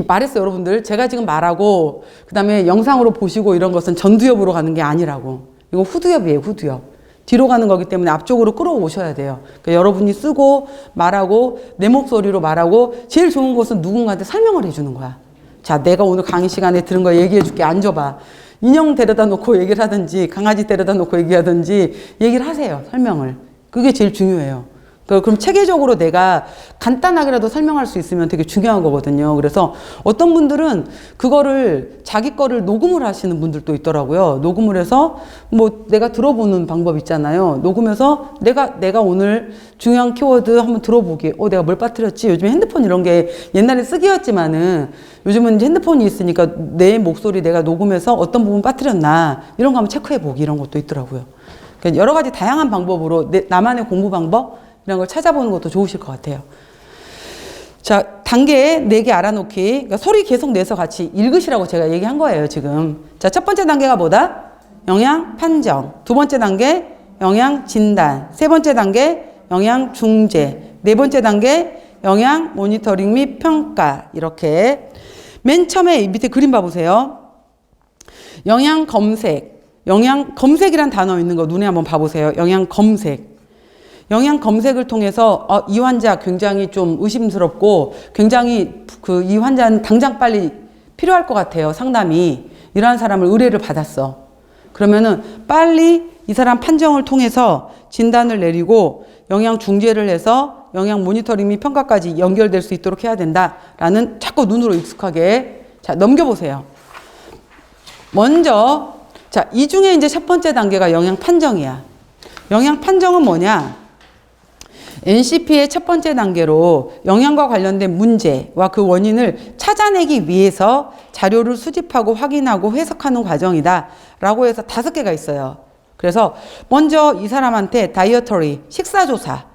말했어요, 여러분들. 제가 지금 말하고 그다음에 영상으로 보시고 이런 것은 전두엽으로 가는 게 아니라고. 이거 후두엽이에요, 후두엽. 뒤로 가는 거기 때문에 앞쪽으로 끌어오셔야 돼요. 그러니까 여러분이 쓰고 말하고 내 목소리로 말하고 제일 좋은 것은 누군가한테 설명을 해주는 거야. 자, 내가 오늘 강의 시간에 들은 거 얘기해 줄게. 앉아봐. 인형 데려다 놓고 얘기를 하든지 강아지 데려다 놓고 얘기하든지 얘기를 하세요. 설명을. 그게 제일 중요해요. 그럼 체계적으로 내가 간단하게라도 설명할 수 있으면 되게 중요한 거거든요. 그래서 어떤 분들은 그거를 자기 거를 녹음을 하시는 분들도 있더라고요. 녹음을 해서 뭐 내가 들어보는 방법 있잖아요. 녹음해서 내가 오늘 중요한 키워드 한번 들어보기. 내가 뭘 빠뜨렸지? 요즘에 핸드폰 이런 게 옛날에 쓰기였지만은 요즘은 이제 핸드폰이 있으니까 내 목소리 내가 녹음해서 어떤 부분 빠뜨렸나 이런 거 한번 체크해 보기 이런 것도 있더라고요. 그러니까 여러 가지 다양한 방법으로 나만의 공부 방법 이런 걸 찾아보는 것도 좋으실 것 같아요. 자, 단계 4개 알아놓기. 그러니까 소리 계속 내서 같이 읽으시라고 제가 얘기한 거예요, 지금. 자, 첫 번째 단계가 뭐다? 영양 판정. 두 번째 단계 영양 진단. 세 번째 단계 영양 중재. 네 번째 단계 영양 모니터링 및 평가. 이렇게. 맨 처음에 밑에 그림 봐보세요. 영양 검색. 영양 검색이란 단어 있는 거 눈에 한번 봐보세요. 영양 검색. 영양 검색을 통해서 이 환자 굉장히 좀 의심스럽고 굉장히 이 환자는 당장 빨리 필요할 것 같아요. 상담이. 이러한 사람을 의뢰를 받았어. 그러면은 빨리 이 사람 판정을 통해서 진단을 내리고 영양 중재를 해서 영양 모니터링 및 평가까지 연결될 수 있도록 해야 된다라는 자꾸 눈으로 익숙하게 자 넘겨보세요. 먼저 자, 이 중에 이제 첫 번째 단계가 영양 판정이야. 영양 판정은 뭐냐? NCP의 첫 번째 단계로 영양과 관련된 문제와 그 원인을 찾아내기 위해서 자료를 수집하고 확인하고 해석하는 과정이다 라고 해서 5개가 있어요. 그래서 먼저 이 사람한테 다이어터리, 식사조사.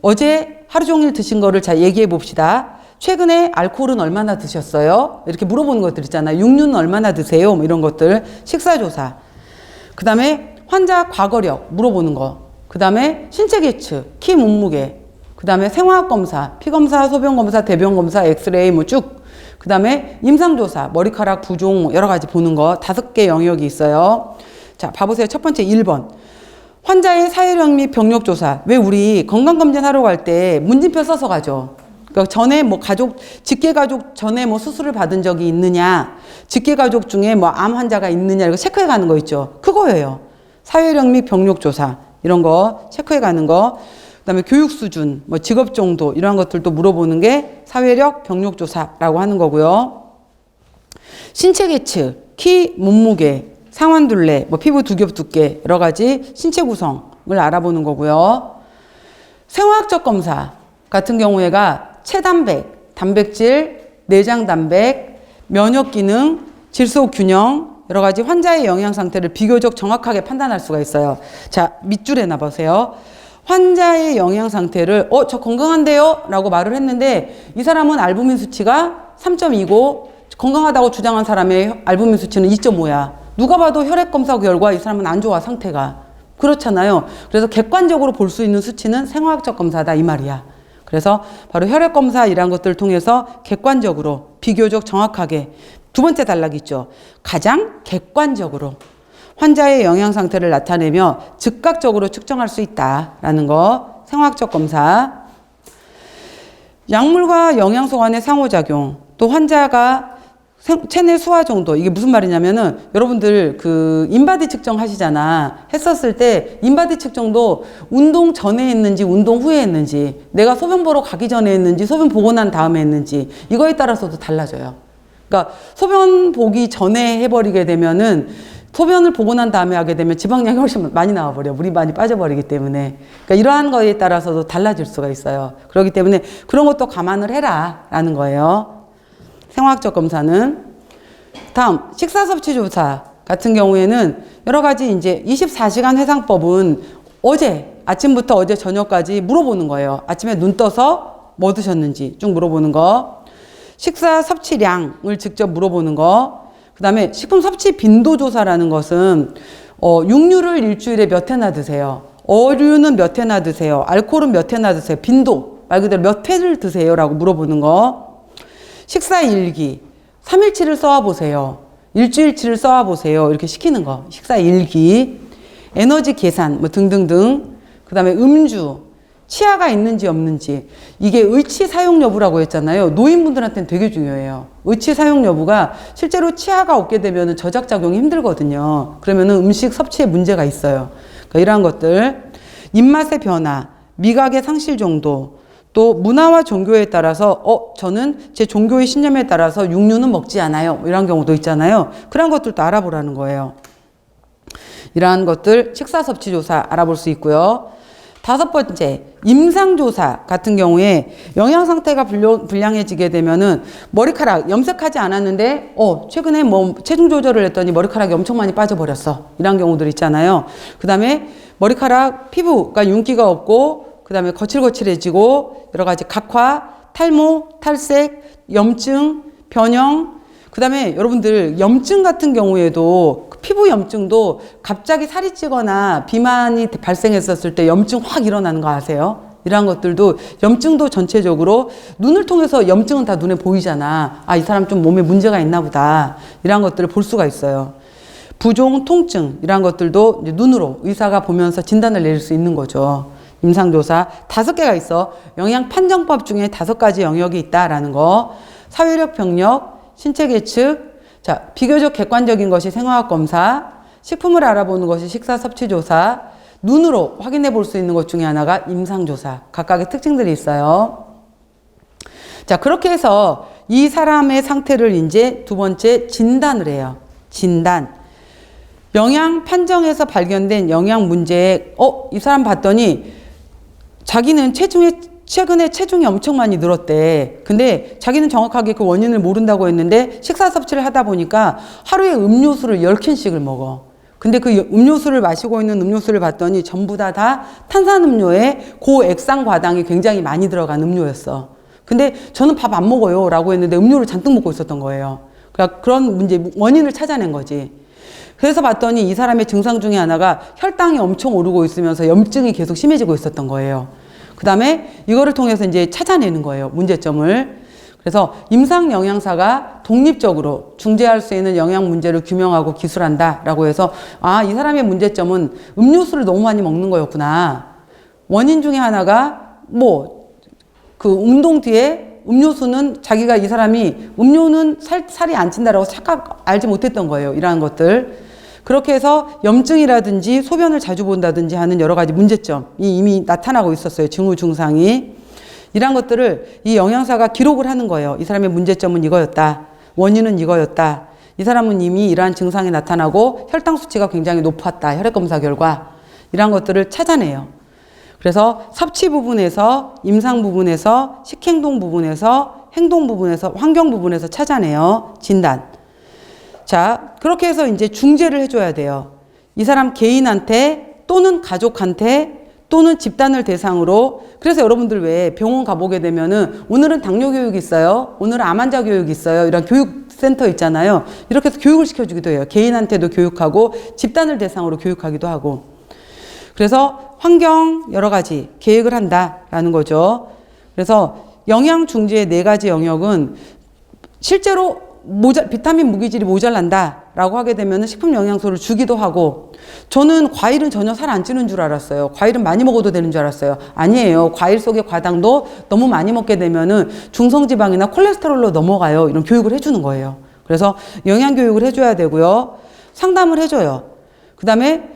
어제 하루 종일 드신 거를 자 얘기해 봅시다. 최근에 알코올은 얼마나 드셨어요? 이렇게 물어보는 것들 있잖아요. 육류는 얼마나 드세요? 뭐 이런 것들. 식사조사. 그 다음에 환자 과거력 물어보는 거. 그 다음에 신체 계측, 키 몸무게, 그 다음에 생화학 검사, 피 검사, 소변 검사, 대변 검사, 엑스레이 뭐 쭉. 그 다음에 임상조사, 머리카락 부종 여러 가지 보는 거 5개 영역이 있어요. 자, 봐보세요. 첫 번째 1번. 환자의 사회력 및 병력 조사. 왜 우리 건강검진 하러 갈 때 문진표 써서 가죠? 그러니까 전에 뭐 직계가족 전에 뭐 수술을 받은 적이 있느냐, 직계가족 중에 뭐 암 환자가 있느냐 이거 체크해 가는 거 있죠. 그거예요. 사회력 및 병력 조사. 이런 거 체크해 가는 거. 그다음에 교육 수준, 뭐 직업 정도 이런 것들도 물어보는 게 사회력 병력 조사라고 하는 거고요. 신체 계측, 키, 몸무게, 상완둘레, 뭐 피부 두겹 두께 여러 가지 신체 구성을 알아보는 거고요. 생화학적 검사 같은 경우에가 체단백, 단백질, 내장 단백, 면역 기능, 질소 균형 여러 가지 환자의 영양 상태를 비교적 정확하게 판단할 수가 있어요. 자, 밑줄에 놔보세요. 환자의 영양 상태를 저 건강한데요? 라고 말을 했는데 이 사람은 알부민 수치가 3.2고 건강하다고 주장한 사람의 알부민 수치는 2.5야. 누가 봐도 혈액 검사 결과 이 사람은 안 좋아, 상태가. 그렇잖아요. 그래서 객관적으로 볼 수 있는 수치는 생화학적 검사다 이 말이야. 그래서 바로 혈액 검사 이런 것들을 통해서 객관적으로 비교적 정확하게 두 번째 단락이 있죠. 가장 객관적으로 환자의 영양 상태를 나타내며 즉각적으로 측정할 수 있다라는 거. 생화학적 검사. 약물과 영양소 간의 상호작용. 또 환자가 체내 수화 정도. 이게 무슨 말이냐면은 여러분들 그 인바디 측정 하시잖아. 했었을 때 인바디 측정도 운동 전에 했는지 운동 후에 했는지 내가 소변 보러 가기 전에 했는지 소변 보고 난 다음에 했는지 이거에 따라서도 달라져요. 그러니까 소변 보기 전에 해버리게 되면은 소변을 보고 난 다음에 하게 되면 지방량이 훨씬 많이 나와버려. 물이 많이 빠져버리기 때문에. 그러니까 이러한 거에 따라서도 달라질 수가 있어요. 그렇기 때문에 그런 것도 감안을 해라 라는 거예요. 생화학적 검사는. 다음 식사섭취조사 같은 경우에는 여러 가지 이제 24시간 해상법은 아침부터 어제 저녁까지 물어보는 거예요. 아침에 눈 떠서 뭐 드셨는지 쭉 물어보는 거. 식사 섭취량을 직접 물어보는 거. 그 다음에 식품 섭취 빈도 조사라는 것은 육류를 일주일에 몇 회나 드세요. 어류는 몇 회나 드세요. 알코올은 몇 회나 드세요. 빈도 말 그대로 몇 회를 드세요 라고 물어보는 거. 식사 일기 3일치를 써와보세요. 일주일치를 써와보세요. 이렇게 시키는 거. 식사 일기. 에너지 계산 뭐 등등등. 그다음에 음주, 치아가 있는지 없는지. 이게 의치 사용 여부라고 했잖아요. 노인분들한테는 되게 중요해요. 의치 사용 여부가 실제로 치아가 없게 되면 저작 작용이 힘들거든요. 그러면 음식 섭취에 문제가 있어요. 그러니까 이러한 것들, 입맛의 변화, 미각의 상실 정도, 또 문화와 종교에 따라서 저는 제 종교의 신념에 따라서 육류는 먹지 않아요. 이런 경우도 있잖아요. 그런 것들도 알아보라는 거예요. 이러한 것들 식사 섭취 조사 알아볼 수 있고요. 5번째, 임상조사 같은 경우에 영양 상태가 불량해지게 되면은 머리카락 염색하지 않았는데 최근에 뭐 체중 조절을 했더니 머리카락이 엄청 많이 빠져버렸어. 이런 경우들 있잖아요. 그 다음에 머리카락 피부가 윤기가 없고 그 다음에 거칠거칠해지고 여러 가지 각화, 탈모, 탈색, 염증, 변형. 그 다음에 여러분들 염증 같은 경우에도 피부 염증도 갑자기 살이 찌거나 비만이 발생했었을 때 염증 확 일어나는 거 아세요? 이러한 것들도 염증도 전체적으로 눈을 통해서 염증은 다 눈에 보이잖아. 이 사람 좀 몸에 문제가 있나 보다. 이러한 것들을 볼 수가 있어요. 부종, 통증 이러한 것들도 이제 눈으로 의사가 보면서 진단을 내릴 수 있는 거죠. 임상조사 5개가 있어. 영양 판정법 중에 5가지 영역이 있다라는 거. 사회력 병력, 신체 계측, 자, 비교적 객관적인 것이 생화학 검사, 식품을 알아보는 것이 식사 섭취 조사, 눈으로 확인해 볼 수 있는 것 중에 하나가 임상조사. 각각의 특징들이 있어요. 자, 그렇게 해서 이 사람의 상태를 이제 2번째 진단을 해요. 진단. 영양 판정에서 발견된 영양 문제에, 이 사람 봤더니 자기는 최근에 체중이 엄청 많이 늘었대. 근데 자기는 정확하게 그 원인을 모른다고 했는데 식사 섭취를 하다 보니까 하루에 음료수를 10캔씩을 먹어. 근데 그 음료수를 마시고 있는 음료수를 봤더니 전부 다 탄산음료에 고액상 과당이 굉장히 많이 들어간 음료였어. 근데 저는 밥 안 먹어요 라고 했는데 음료를 잔뜩 먹고 있었던 거예요. 그러니까 그런 문제, 원인을 찾아낸 거지. 그래서 봤더니 이 사람의 증상 중에 하나가 혈당이 엄청 오르고 있으면서 염증이 계속 심해지고 있었던 거예요. 그 다음에 이거를 통해서 이제 찾아내는 거예요. 문제점을. 그래서 임상 영양사가 독립적으로 중재할 수 있는 영양 문제를 규명하고 기술한다 라고 해서 이 사람의 문제점은 음료수를 너무 많이 먹는 거였구나. 원인 중에 하나가 그 운동 뒤에 음료수는 자기가 이 사람이 음료는 살이 안 찐다라고 알지 못했던 거예요. 이러한 것들. 그렇게 해서 염증이라든지 소변을 자주 본다든지 하는 여러 가지 문제점이 이미 나타나고 있었어요. 징후 증상이. 이런 것들을 이 영양사가 기록을 하는 거예요. 이 사람의 문제점은 이거였다. 원인은 이거였다. 이 사람은 이미 이러한 증상이 나타나고 혈당 수치가 굉장히 높았다. 혈액검사 결과. 이런 것들을 찾아내요. 그래서 섭취 부분에서, 임상 부분에서, 식행동 부분에서, 행동 부분에서, 환경 부분에서 찾아내요. 진단. 자, 그렇게 해서 이제 중재를 해줘야 돼요. 이 사람 개인한테 또는 가족한테 또는 집단을 대상으로. 그래서 여러분들 왜 병원 가보게 되면은 오늘은 당뇨 교육이 있어요. 오늘은 암 환자 교육이 있어요. 이런 교육센터 있잖아요. 이렇게 해서 교육을 시켜주기도 해요. 개인한테도 교육하고 집단을 대상으로 교육하기도 하고. 그래서 환경 여러 가지 계획을 한다라는 거죠. 그래서 영양 중재의 4가지 영역은 실제로 비타민 무기질이 모자란다라고 하게 되면 식품 영양소를 주기도 하고, 저는 과일은 전혀 살 안 찌는 줄 알았어요. 과일은 많이 먹어도 되는 줄 알았어요. 아니에요. 과일 속의 과당도 너무 많이 먹게 되면은 중성지방이나 콜레스테롤로 넘어가요. 이런 교육을 해주는 거예요. 그래서 영양 교육을 해줘야 되고요. 상담을 해줘요. 그 다음에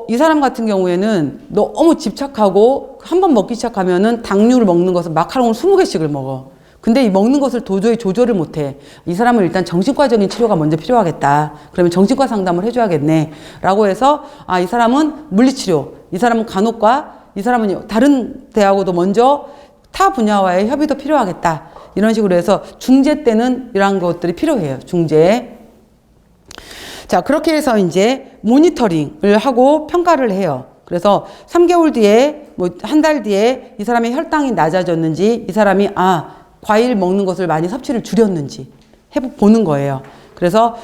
이 사람 같은 경우에는 너무 집착하고 한번 먹기 시작하면은 당류를 먹는 것은 마카롱을 20개씩을 먹어. 근데 이 먹는 것을 도저히 조절을 못해. 이 사람은 일단 정신과적인 치료가 먼저 필요하겠다. 그러면 정신과 상담을 해줘야겠네. 라고 해서 이 사람은 물리치료, 이 사람은 간호과, 이 사람은 다른 대하고도 먼저 타 분야와의 협의도 필요하겠다. 이런 식으로 해서 중재 때는 이러한 것들이 필요해요. 중재. 자, 그렇게 해서 이제 모니터링을 하고 평가를 해요. 그래서 3개월 뒤에, 한 달 뒤에 이 사람의 혈당이 낮아졌는지, 이 사람이 과일 먹는 것을 많이 섭취를 줄였는지 해보는 거예요. 그래서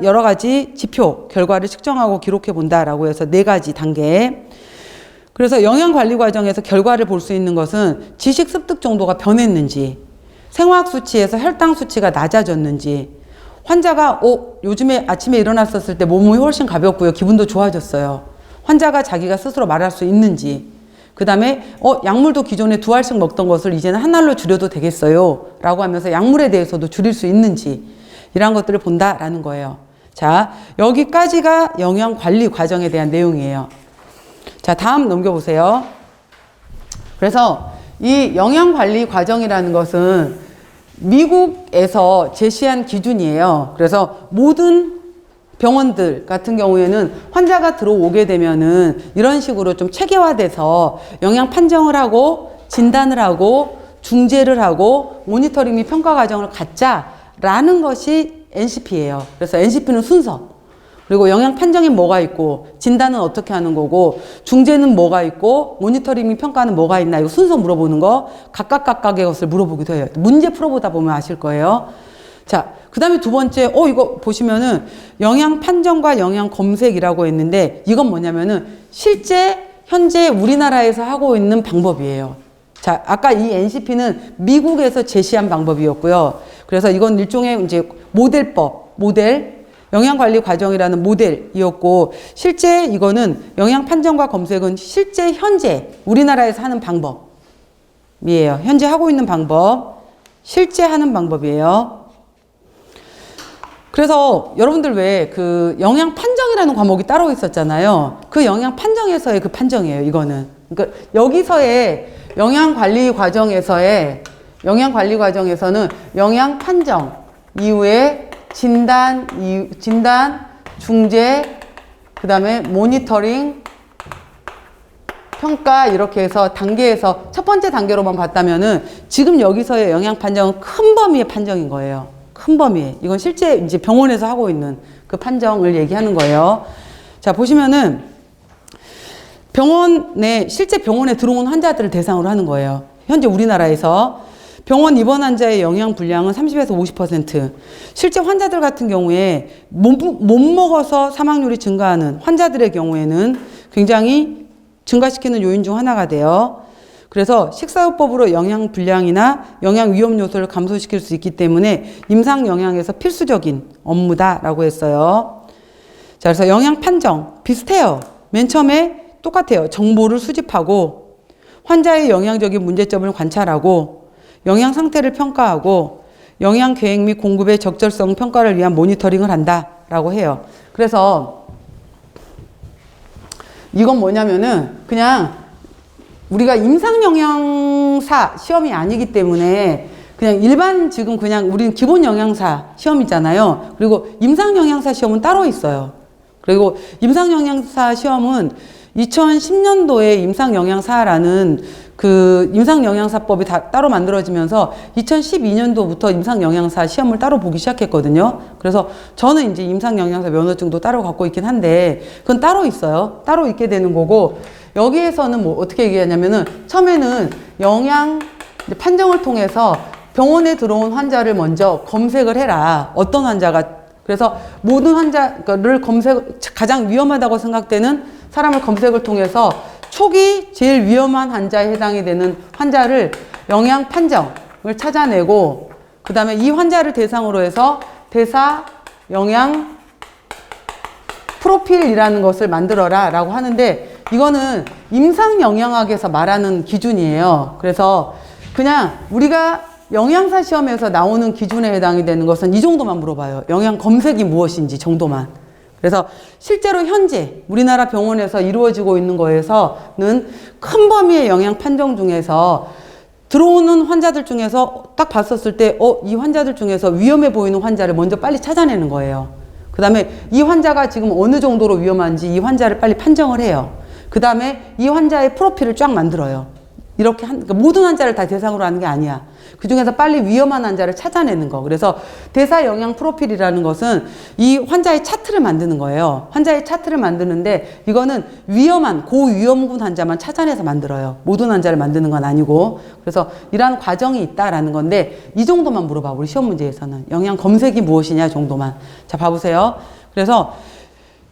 여러 가지 지표, 결과를 측정하고 기록해 본다라고 해서 4가지 단계. 그래서 영양관리 과정에서 결과를 볼 수 있는 것은 지식 습득 정도가 변했는지, 생화학 수치에서 혈당 수치가 낮아졌는지, 환자가 요즘에 아침에 일어났었을 때 몸이 훨씬 가볍고요. 기분도 좋아졌어요. 환자가 자기가 스스로 말할 수 있는지, 그 다음에 약물도 기존에 2알씩 먹던 것을 이제는 1알로 줄여도 되겠어요 라고 하면서 약물에 대해서도 줄일 수 있는지, 이런 것들을 본다라는 거예요. 자, 여기까지가 영양관리 과정에 대한 내용이에요. 자, 다음 넘겨보세요. 그래서 이 영양관리 과정이라는 것은 미국에서 제시한 기준이에요. 그래서 모든 병원들 같은 경우에는 환자가 들어오게 되면은 이런 식으로 좀 체계화돼서 영양 판정을 하고 진단을 하고 중재를 하고 모니터링 및 평가 과정을 갖자라는 것이 NCP예요. 그래서 NCP는 순서, 그리고 영양 판정에 뭐가 있고 진단은 어떻게 하는 거고 중재는 뭐가 있고 모니터링 및 평가는 뭐가 있나, 이거 순서 물어보는 거 각각의 것을 물어보기도 해요. 문제 풀어보다 보면 아실 거예요. 자, 그 다음에 두 번째, 이거 보시면은 영양 판정과 영양 검색이라고 했는데, 이건 뭐냐면은 실제 현재 우리나라에서 하고 있는 방법이에요. 자, 아까 이 NCP는 미국에서 제시한 방법이었고요. 그래서 이건 일종의 이제 모델, 영양관리 과정이라는 모델이었고, 실제 이거는 영양 판정과 검색은 실제 현재 우리나라에서 하는 방법이에요. 현재 하고 있는 방법, 실제 하는 방법이에요. 그래서 여러분들 왜 그 영양 판정이라는 과목이 따로 있었잖아요. 그 영양 판정에서의 그 판정이에요, 이거는. 그러니까 여기서의 영양관리 과정에서는 영양 판정 이후에 진단, 중재, 그 다음에 모니터링, 평가, 이렇게 해서 단계에서 첫 번째 단계로만 봤다면은 지금 여기서의 영양 판정은 큰 범위의 판정인 거예요. 큰 범위. 이건 실제 이제 병원에서 하고 있는 그 판정을 얘기하는 거예요. 자, 보시면은 실제 병원에 들어온 환자들을 대상으로 하는 거예요. 현재 우리나라에서 병원 입원 환자의 영양 분량은 30에서 50%. 실제 환자들 같은 경우에 못 먹어서 사망률이 증가하는 환자들의 경우에는 굉장히 증가시키는 요인 중 하나가 돼요. 그래서 식사요법으로 영양 불량이나 영양 위험 요소를 감소시킬 수 있기 때문에 임상 영양에서 필수적인 업무다라고 했어요. 자, 그래서 영양 판정 비슷해요. 맨 처음에 똑같아요. 정보를 수집하고 환자의 영양적인 문제점을 관찰하고 영양 상태를 평가하고 영양 계획 및 공급의 적절성 평가를 위한 모니터링을 한다라고 해요. 그래서 이건 뭐냐면은 그냥 우리가 임상영양사 시험이 아니기 때문에 그냥 일반 지금 그냥 우리는 기본 영양사 시험이잖아요. 그리고 임상영양사 시험은 따로 있어요. 그리고 임상영양사 시험은 2010년도에 임상영양사라는 그 임상영양사법이 따로 만들어지면서 2012년도부터 임상영양사 시험을 따로 보기 시작했거든요. 그래서 저는 이제 임상영양사 면허증도 따로 갖고 있긴 한데 그건 따로 있어요. 따로 있게 되는 거고, 여기에서는 뭐 어떻게 얘기하냐면은 처음에는 영양 판정을 통해서 병원에 들어온 환자를 먼저 검색을 해라. 어떤 환자가, 그래서 모든 환자를 가장 위험하다고 생각되는 사람을 검색을 통해서 초기 제일 위험한 환자에 해당이 되는 환자를 영양 판정을 찾아내고, 그 다음에 이 환자를 대상으로 해서 대사 영양 프로필이라는 것을 만들어라 라고 하는데, 이거는 임상영양학에서 말하는 기준이에요. 그래서 그냥 우리가 영양사 시험에서 나오는 기준에 해당이 되는 것은 이 정도만 물어봐요. 영양 검색이 무엇인지 정도만. 그래서 실제로 현재 우리나라 병원에서 이루어지고 있는 거에서는 큰 범위의 영양 판정 중에서 들어오는 환자들 중에서 딱 봤었을 때 이 환자들 중에서 위험해 보이는 환자를 먼저 빨리 찾아내는 거예요. 그 다음에 이 환자가 지금 어느 정도로 위험한지 이 환자를 빨리 판정을 해요. 그 다음에 이 환자의 프로필을 쫙 만들어요. 이렇게 그러니까 모든 환자를 다 대상으로 하는 게 아니야. 그 중에서 빨리 위험한 환자를 찾아내는 거. 그래서 대사 영양 프로필이라는 것은 이 환자의 차트를 만드는 거예요. 환자의 차트를 만드는데 이거는 위험한 고위험군 환자만 찾아내서 만들어요. 모든 환자를 만드는 건 아니고. 그래서 이러한 과정이 있다라는 건데 이 정도만 물어봐. 우리 시험 문제에서는 영양 검색이 무엇이냐 정도만. 자, 봐보세요. 그래서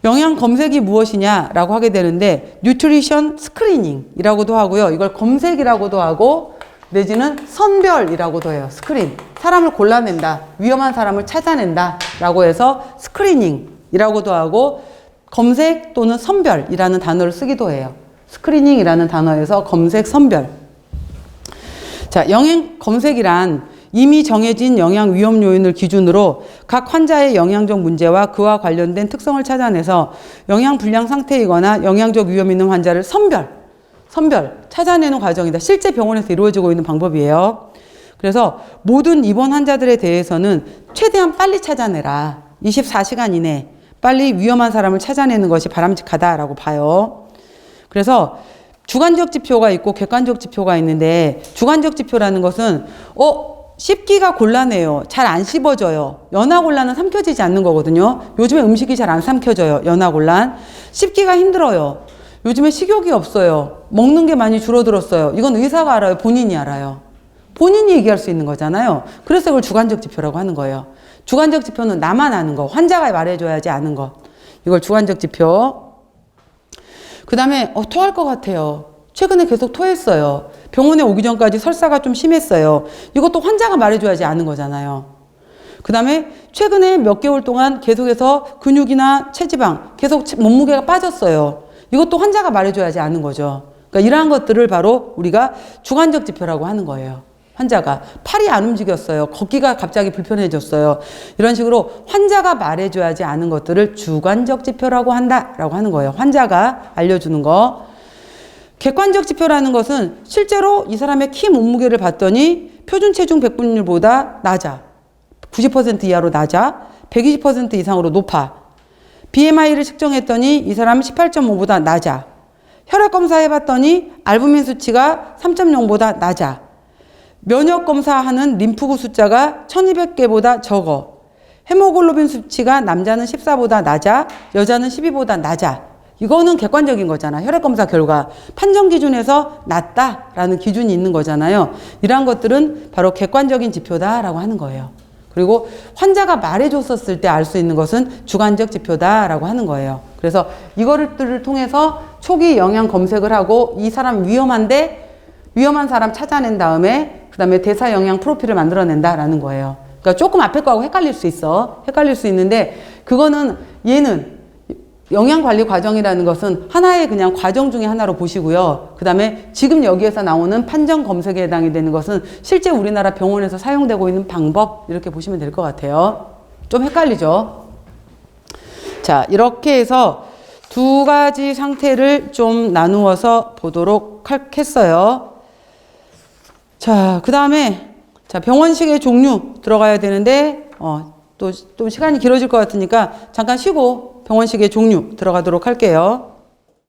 영양 검색이 무엇이냐라고 하게 되는데 뉴트리션 스크리닝이라고도 하고요. 이걸 검색이라고도 하고 내지는 선별이라고도 해요. 스크린. 사람을 골라낸다. 위험한 사람을 찾아낸다 라고 해서 스크리닝이라고도 하고 검색 또는 선별이라는 단어를 쓰기도 해요. 스크리닝이라는 단어에서 검색, 선별. 자, 영양 검색이란 이미 정해진 영양 위험 요인을 기준으로 각 환자의 영양적 문제와 그와 관련된 특성을 찾아내서 영양 불량 상태이거나 영양적 위험 있는 환자를 선별, 찾아내는 과정이다. 실제 병원에서 이루어지고 있는 방법이에요. 그래서 모든 입원 환자들에 대해서는 최대한 빨리 찾아내라. 24시간 이내 빨리 위험한 사람을 찾아내는 것이 바람직하다라고 봐요. 그래서 주관적 지표가 있고 객관적 지표가 있는데, 주관적 지표라는 것은 씹기가 곤란해요. 잘 안 씹어져요. 연하곤란은 삼켜지지 않는 거거든요. 요즘에 음식이 잘 안 삼켜져요. 연하곤란. 씹기가 힘들어요. 요즘에 식욕이 없어요. 먹는 게 많이 줄어들었어요. 이건 의사가 알아요? 본인이 알아요? 본인이 얘기할 수 있는 거잖아요. 그래서 이걸 주관적 지표라고 하는 거예요. 주관적 지표는 나만 아는 거, 환자가 말해줘야지 아는 거. 이걸 주관적 지표. 그 다음에 토할 것 같아요. 최근에 계속 토했어요. 병원에 오기 전까지 설사가 좀 심했어요. 이것도 환자가 말해줘야지 아는 거잖아요. 그 다음에 최근에 몇 개월 동안 계속해서 근육이나 체지방 계속 몸무게가 빠졌어요. 이것도 환자가 말해줘야지 아는 거죠. 그러니까 이러한 것들을 바로 우리가 주관적 지표라고 하는 거예요. 환자가 팔이 안 움직였어요. 걷기가 갑자기 불편해졌어요. 이런 식으로 환자가 말해줘야지 아는 것들을 주관적 지표라고 한다라고 하는 거예요. 환자가 알려주는 거. 객관적 지표라는 것은 실제로 이 사람의 키 몸무게를 봤더니 표준 체중 백분율보다 낮아. 90% 이하로 낮아. 120% 이상으로 높아. BMI를 측정했더니 이 사람은 18.5보다 낮아. 혈액 검사 해봤더니 알부민 수치가 3.0보다 낮아. 면역 검사하는 림프구 숫자가 1200개보다 적어. 헤모글로빈 수치가 남자는 14보다 낮아. 여자는 12보다 낮아. 이거는 객관적인 거잖아. 혈액 검사 결과. 판정 기준에서 낮다라는 기준이 있는 거잖아요. 이러한 것들은 바로 객관적인 지표다라고 하는 거예요. 그리고 환자가 말해줬었을 때 알 수 있는 것은 주관적 지표다라고 하는 거예요. 그래서 이거를 통해서 초기 영양 검색을 하고 이 사람 위험한데 위험한 사람 찾아낸 다음에 그 다음에 대사 영양 프로필을 만들어낸다라는 거예요. 그러니까 조금 앞에 거하고 헷갈릴 수 있어. 헷갈릴 수 있는데 그거는 얘는 영양관리 과정이라는 것은 하나의 그냥 과정 중에 하나로 보시고요. 그 다음에 지금 여기에서 나오는 판정 검색에 해당이 되는 것은 실제 우리나라 병원에서 사용되고 있는 방법, 이렇게 보시면 될 것 같아요. 좀 헷갈리죠? 자, 이렇게 해서 두 가지 상태를 좀 나누어서 보도록 했어요. 자, 그 다음에 자, 병원식의 종류 들어가야 되는데 또 시간이 길어질 것 같으니까 잠깐 쉬고 병원식의 종류 들어가도록 할게요.